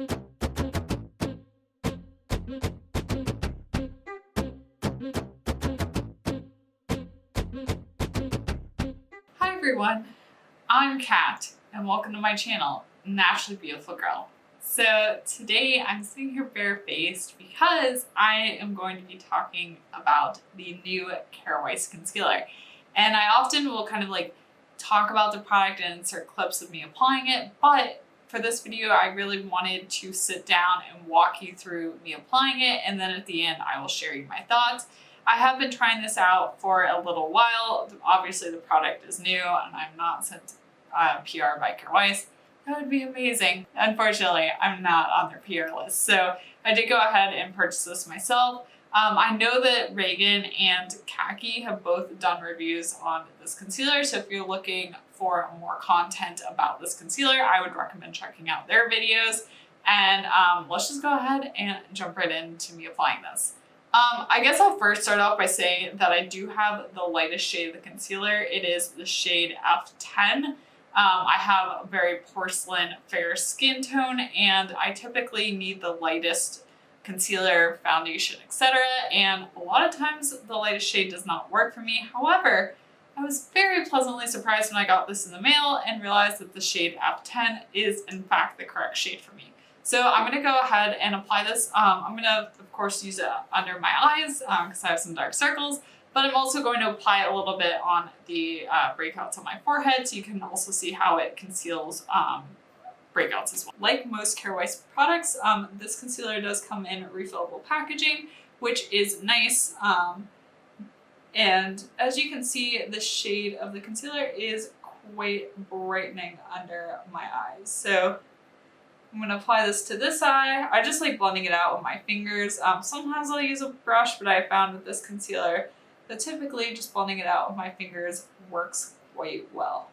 Hi everyone, I'm Kat and welcome to my channel, Naturally Beautiful Girl. So today I'm sitting here barefaced because I am going to be talking about the new Kjaer Weis concealer. And I often will kind of like talk about the product and insert clips of me applying it, but for this video I really wanted to sit down and walk you through me applying it, and then at the end I will share you my thoughts. I have been trying this out for a little while. Obviously the product is new and I'm not sent PR by Kjaer Weis. That would be amazing. Unfortunately, I'm not on their PR list. So I did go ahead and purchase this myself. I know that Reagan and Khaki have both done reviews on this concealer. So if you're looking for more content about this concealer, I would recommend checking out their videos. And let's just go ahead and jump right into me applying this. I guess I'll first start off by saying that I do have the lightest shade of the concealer. It is the shade F10. I have a very porcelain fair skin tone, and I typically need the lightest concealer, foundation, etc. And a lot of times the lightest shade does not work for me. However, I was very pleasantly surprised when I got this in the mail and realized that the shade F10 is in fact the correct shade for me. So I'm going to go ahead and apply this. I'm going to, of course, use it under my eyes because I have some dark circles, but I'm also going to apply it a little bit on the breakouts on my forehead so you can also see how it conceals breakouts as well. Like most Kjaer Weis products, this concealer does come in refillable packaging, which is nice. And as you can see, the shade of the concealer is quite brightening under my eyes. So I'm going to apply this to this eye. I just like blending it out with my fingers. Sometimes I'll use a brush, but I found with this concealer that typically just blending it out with my fingers works quite well.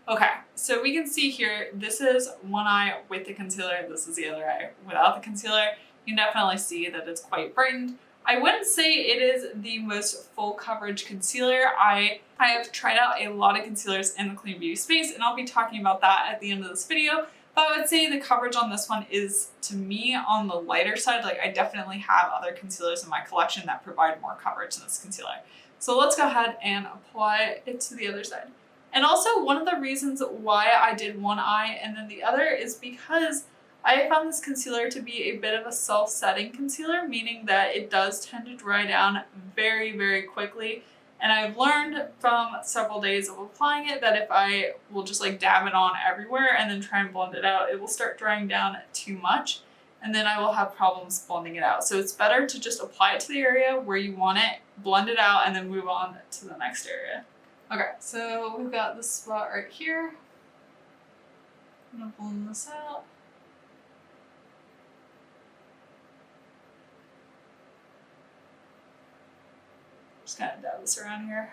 Okay, so we can see here, this is one eye with the concealer. This is the other eye without the concealer. You can definitely see that it's quite brightened. I wouldn't say it is the most full coverage concealer. I have tried out a lot of concealers in the clean beauty space, and I'll be talking about that at the end of this video. But I would say the coverage on this one is, to me, on the lighter side. Like, I definitely have other concealers in my collection that provide more coverage than this concealer. So let's go ahead and apply it to the other side. And also, one of the reasons why I did one eye and then the other is because I found this concealer to be a bit of a self-setting concealer, meaning that it does tend to dry down very, very quickly. And I've learned from several days of applying it that if I will just like dab it on everywhere and then try and blend it out, it will start drying down too much, and then I will have problems blending it out. So it's better to just apply it to the area where you want it, blend it out, and then move on to the next area. Okay, so we've got this spot right here. I'm gonna blend this out. Just kind of dab this around here.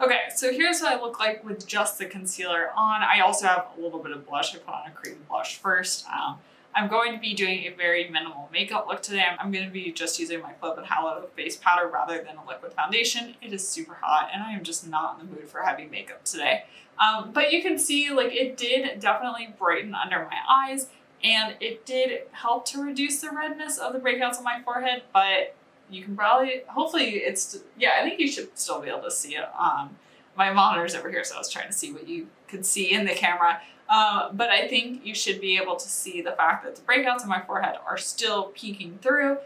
Okay, so here's what I look like with just the concealer on. I also have a little bit of blush. I put on a cream blush first. I'm going to be doing a very minimal makeup look today. I'm going to be just using my Clove and Hallow face powder rather than a liquid foundation. It is super hot and I am just not in the mood for heavy makeup today. But you can see like it did definitely brighten under my eyes, and it did help to reduce the redness of the breakouts on my forehead, but you can probably, hopefully it's, yeah, I think you should still be able to see it. My monitor's over here, so I was trying to see what you could see in the camera. But I think you should be able to see the fact that the breakouts on my forehead are still peeking through.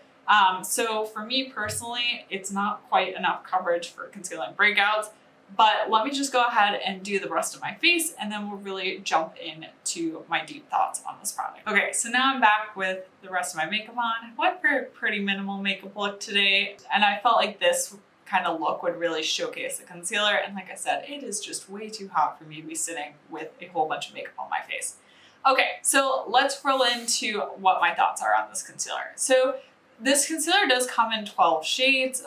So for me personally, it's not quite enough coverage for concealing breakouts, but let me just go ahead and do the rest of my face, and then we'll really jump into my deep thoughts on this product. Okay, so now I'm back with the rest of my makeup on. I went for a pretty minimal makeup look today, and I felt like this kind of look would really showcase the concealer. And like I said, it is just way too hot for me to be sitting with a whole bunch of makeup on my face. Okay, so let's roll into what my thoughts are on this concealer. So this concealer does come in 12 shades.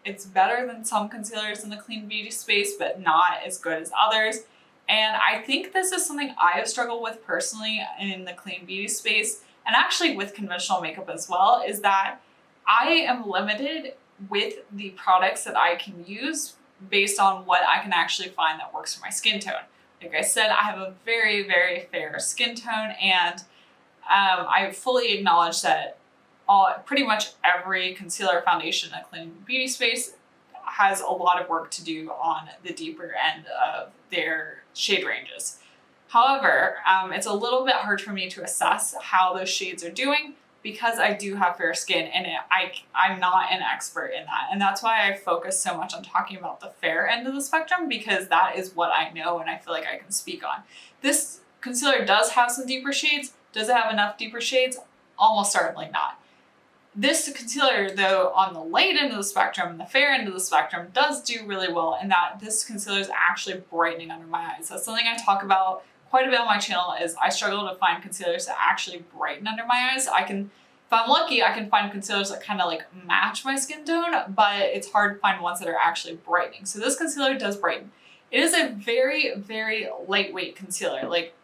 It's better than some concealers in the clean beauty space, but not as good as others. And I think this is something I have struggled with personally in the clean beauty space, and actually with conventional makeup as well, is that I am limited with the products that I can use based on what I can actually find that works for my skin tone. Like I said, I have a very, very fair skin tone, and I fully acknowledge that pretty much every concealer foundation in the clean beauty space has a lot of work to do on the deeper end of their shade ranges. However, it's a little bit hard for me to assess how those shades are doing because I do have fair skin, and I'm not an expert in that. And that's why I focus so much on talking about the fair end of the spectrum, because that is what I know and I feel like I can speak on. This concealer does have some deeper shades. Does it have enough deeper shades? Almost certainly not. This concealer, though, on the light end of the spectrum and the fair end of the spectrum, does do really well in that this concealer is actually brightening under my eyes. That's something I talk about quite a bit on my channel. Is I struggle to find concealers that actually brighten under my eyes. If I'm lucky, I can find concealers that kind of like match my skin tone, but it's hard to find ones that are actually brightening. So this concealer does brighten. It is a very, very lightweight concealer. Like,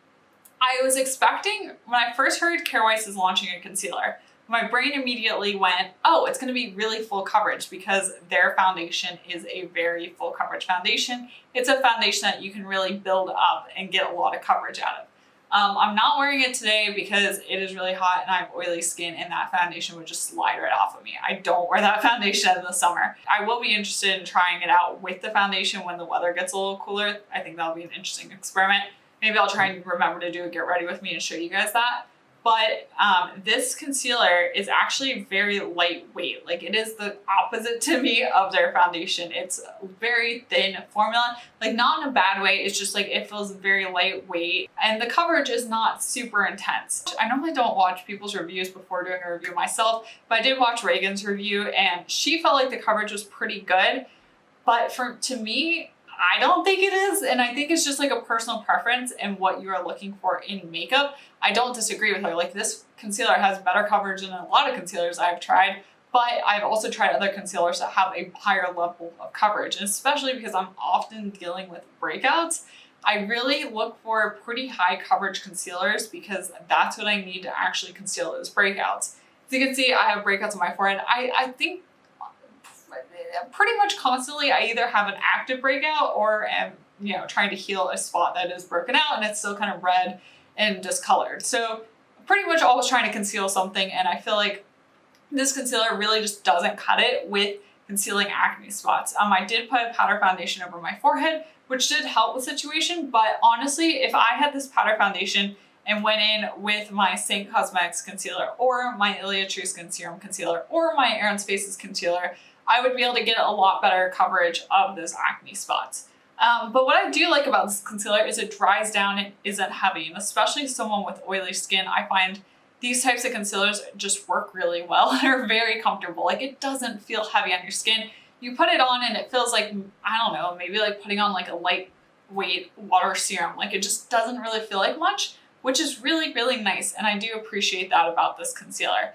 I was expecting, when I first heard Kjaer Weis is launching a concealer, my brain immediately went, oh, it's going to be really full coverage, because their foundation is a very full coverage foundation. It's a foundation that you can really build up and get a lot of coverage out of. I'm not wearing it today because it is really hot and I have oily skin, and that foundation would just slide right off of me. I don't wear that foundation in the summer. I will be interested in trying it out with the foundation when the weather gets a little cooler. I think that'll be an interesting experiment. Maybe I'll try and remember to do a get ready with me and show you guys that. But this concealer is actually very lightweight. Like, it is the opposite to me of their foundation. It's very thin formula, like not in a bad way. It's just like, it feels very lightweight, and the coverage is not super intense. I normally don't watch people's reviews before doing a review myself, but I did watch Reagan's review and she felt like the coverage was pretty good. But to me, I don't think it is, and I think it's just like a personal preference and what you are looking for in makeup. I don't disagree with her. Like, this concealer has better coverage than a lot of concealers I've tried, but I've also tried other concealers that have a higher level of coverage, and especially because I'm often dealing with breakouts, I really look for pretty high coverage concealers because that's what I need to actually conceal those breakouts. As you can see, I have breakouts on my forehead. I think pretty much constantly I either have an active breakout or am, trying to heal a spot that is broken out and it's still kind of red and discolored. So pretty much always trying to conceal something, and I feel like this concealer really just doesn't cut it with concealing acne spots. I did put a powder foundation over my forehead, which did help the situation, but honestly, if I had this powder foundation and went in with my Saint Cosmetics concealer or my Illustrated Skin Serum concealer or my Erin's Faces concealer, I would be able to get a lot better coverage of those acne spots. But what I do like about this concealer is it dries down and isn't heavy, and especially someone with oily skin, I find these types of concealers just work really well and are very comfortable. Like, it doesn't feel heavy on your skin. You put it on and it feels like, I don't know, maybe like putting on like a lightweight water serum. Like, it just doesn't really feel like much, which is really, really nice. And I do appreciate that about this concealer.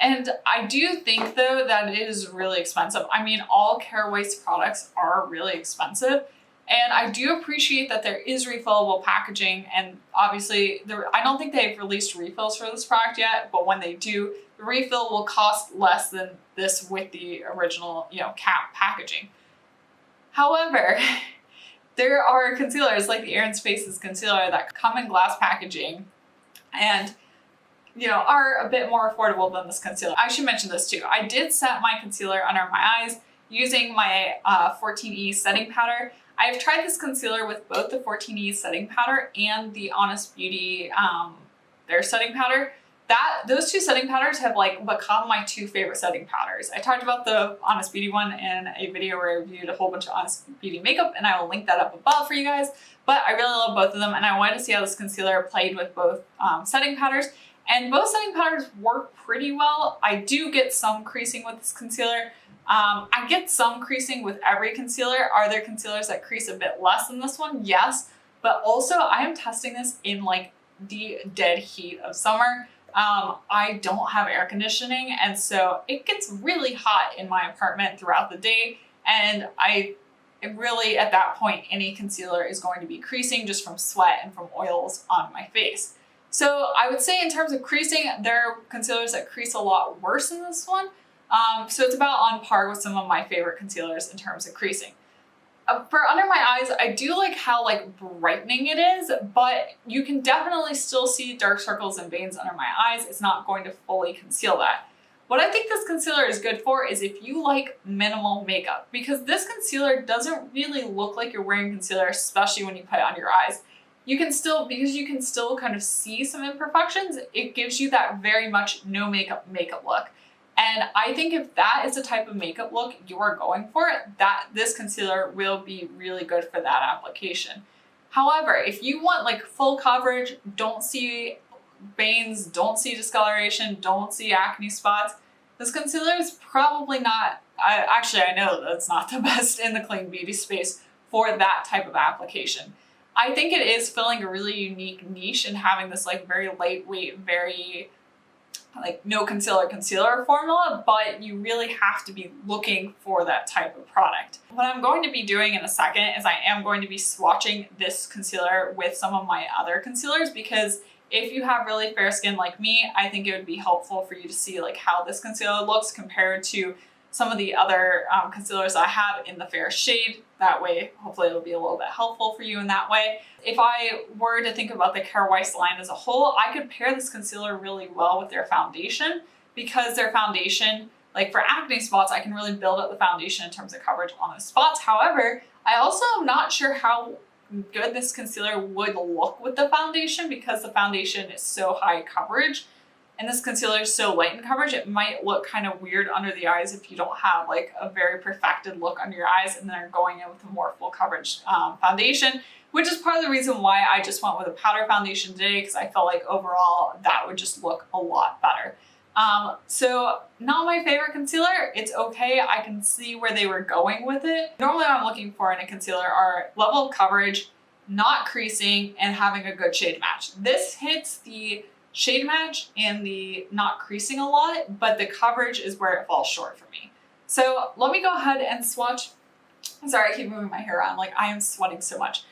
And I do think, though, that it is really expensive. I mean, all Kjaer Weis products are really expensive, and I do appreciate that there is refillable packaging, and obviously I don't think they've released refills for this product yet, but when they do, the refill will cost less than this with the original, cap packaging. However, there are concealers like the Erin's Faces concealer that come in glass packaging and are a bit more affordable than this concealer. I should mention this too. I did set my concealer under my eyes using my 14E setting powder. I've tried this concealer with both the 14E setting powder and the Honest Beauty, their setting powder. Those two setting powders have become my two favorite setting powders. I talked about the Honest Beauty one in a video where I reviewed a whole bunch of Honest Beauty makeup, and I will link that up above for you guys. But I really love both of them, and I wanted to see how this concealer played with both setting powders. And both setting powders work pretty well. I do get some creasing with this concealer. I get some creasing with every concealer. Are there concealers that crease a bit less than this one? Yes. But also, I am testing this in the dead heat of summer. I don't have air conditioning, and so it gets really hot in my apartment throughout the day. And really, at that point, any concealer is going to be creasing just from sweat and from oils on my face. So I would say, in terms of creasing, there are concealers that crease a lot worse than this one. So it's about on par with some of my favorite concealers in terms of creasing. For under my eyes, I do like how like brightening it is, but you can definitely still see dark circles and veins under my eyes. It's not going to fully conceal that. What I think this concealer is good for is if you like minimal makeup, because this concealer doesn't really look like you're wearing concealer, especially when you put it on your eyes. You can still, because you can still kind of see some imperfections, it gives you that very much no makeup look. And I think if that is the type of makeup look you're going for, that this concealer will be really good for that application. However, if you want like full coverage, don't see veins, don't see discoloration, don't see acne spots, this concealer is probably not, I know that's not the best in the clean beauty space for that type of application. I think it is filling a really unique niche and having this like very lightweight, very like no concealer formula, but you really have to be looking for that type of product. What I'm going to be doing in a second is I am going to be swatching this concealer with some of my other concealers, because if you have really fair skin like me, I think it would be helpful for you to see like how this concealer looks compared to some of the other concealers I have in the fair shade. That way, hopefully it'll be a little bit helpful for you in that way. If I were to think about the Kjaer Weis line as a whole, I could pair this concealer really well with their foundation, because their foundation, like for acne spots, I can really build up the foundation in terms of coverage on those spots. However, I also am not sure how good this concealer would look with the foundation, because the foundation is so high coverage and this concealer is so light in coverage, it might look kind of weird under the eyes if you don't have like a very perfected look under your eyes and then are going in with a more full coverage foundation, which is part of the reason why I just went with a powder foundation today, because I felt like overall that would just look a lot better. So not my favorite concealer. It's okay. I can see where they were going with it. Normally what I'm looking for in a concealer are level of coverage, not creasing, and having a good shade match. This hits the shade match and the not creasing a lot, but the coverage is where it falls short for me. So let me go ahead and swatch. I'm sorry, I keep moving my hair around. Like I am sweating so much.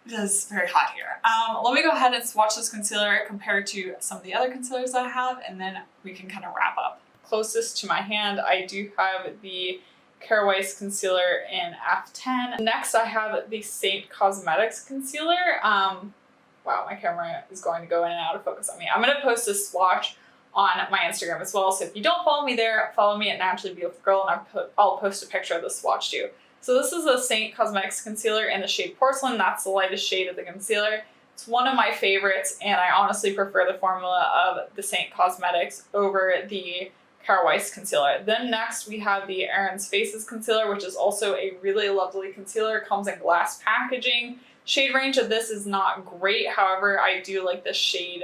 It is very hot here. Let me go ahead and swatch this concealer compared to some of the other concealers I have, and then we can kind of wrap up. Closest to my hand, I do have the Kjaer Weis concealer in F10. Next, I have the Saint Cosmetics concealer. Wow, my camera is going to go in and out of focus on me. I'm going to post a swatch on my Instagram as well. So if you don't follow me there, follow me at naturallybeautifulgirl, and I'll post a picture of the swatch too. So this is a Saint Cosmetics concealer in the shade Porcelain. That's the lightest shade of the concealer. It's one of my favorites, and I honestly prefer the formula of the Saint Cosmetics over the Kjaer Weis concealer. Then next we have the Erin's Faces concealer, which is also a really lovely concealer. It comes in glass packaging. Shade range of this is not great. However, I do like the shade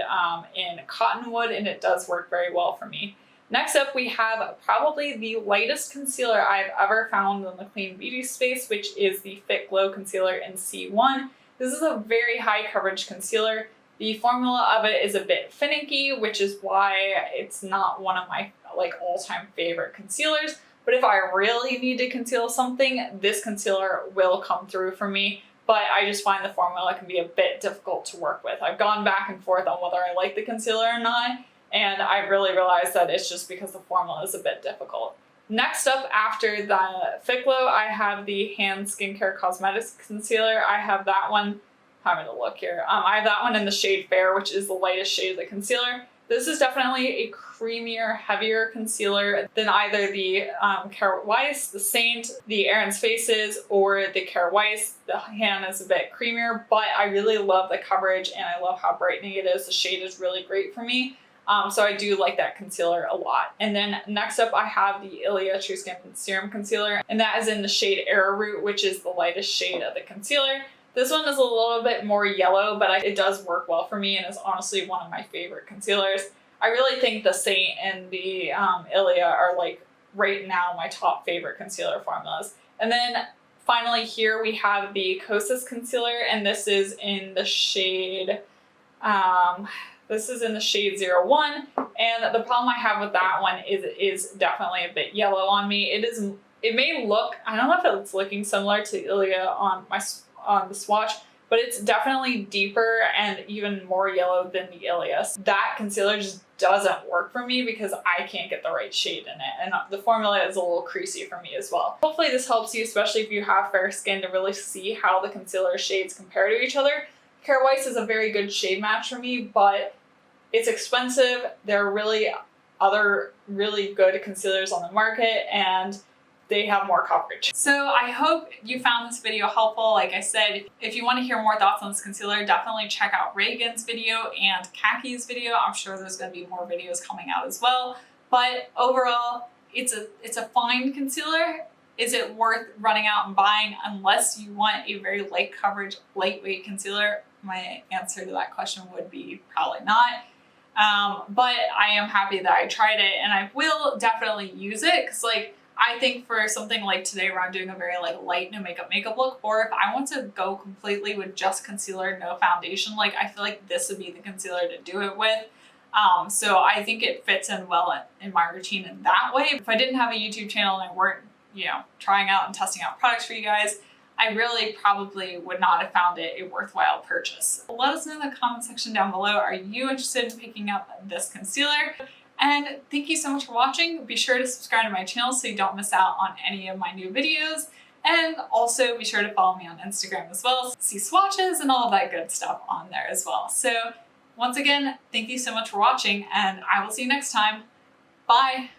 in Cottonwood, and it does work very well for me. Next up, we have probably the lightest concealer I've ever found in the clean beauty space, which is the Fit Glow concealer in C1. This is a very high coverage concealer. The formula of it is a bit finicky, which is why it's not one of my like all-time favorite concealers. But if I really need to conceal something, this concealer will come through for me. But I just find the formula can be a bit difficult to work with. I've gone back and forth on whether I like the concealer or not, and I really realized that it's just because the formula is a bit difficult. Next up, after the Fit Glow, I have the Hand Skincare Cosmetics concealer. I have that one, having a look here. I have that one in the shade Fair, which is the lightest shade of the concealer. This is definitely a creamier, heavier concealer than either the Kjaer Weis, the Saint, the Erin's Faces, or the Kjaer Weis. The hand is a bit creamier, but I really love the coverage and I love how brightening it is. The shade is really great for me. So I do like that concealer a lot. And then next up, I have the Ilia True Skin Serum Concealer, and that is in the shade Arrowroot, which is the lightest shade of the concealer. This one is a little bit more yellow, but it does work well for me and is honestly one of my favorite concealers. I really think the Saint and the Ilia are like right now my top favorite concealer formulas. And then finally here we have the Kosas concealer, and this is in the shade shade 01. And the problem I have with that one is it is definitely a bit yellow on me. It may look, I don't know if it's looking similar to Ilia on the swatch, but it's definitely deeper and even more yellow than the Ilias. That concealer just doesn't work for me because I can't get the right shade in it, and the formula is a little creasy for me as well. Hopefully this helps you, especially if you have fair skin, to really see how the concealer shades compare to each other. Kjaer Weis is a very good shade match for me, but it's expensive. There are really other really good concealers on the market, and they have more coverage. So I hope you found this video helpful. Like I said, if you want to hear more thoughts on this concealer, definitely check out Reagan's video and Kaki's video. I'm sure there's going to be more videos coming out as well. But overall, it's a fine concealer. Is it worth running out and buying unless you want a very light coverage, lightweight concealer? My answer to that question would be probably not. But I am happy that I tried it, and I will definitely use it, because like, I think for something like today where I'm doing a very like light no makeup look, or if I want to go completely with just concealer, no foundation, like I feel like this would be the concealer to do it with. So I think it fits in well in my routine in that way. If I didn't have a YouTube channel and I weren't, you know, trying out and testing out products for you guys, I really probably would not have found it a worthwhile purchase. Let us know in the comment section down below, are you interested in picking up this concealer? And thank you so much for watching. Be sure to subscribe to my channel so you don't miss out on any of my new videos. And also be sure to follow me on Instagram as well. See swatches and all of that good stuff on there as well. So once again, thank you so much for watching, and I will see you next time. Bye.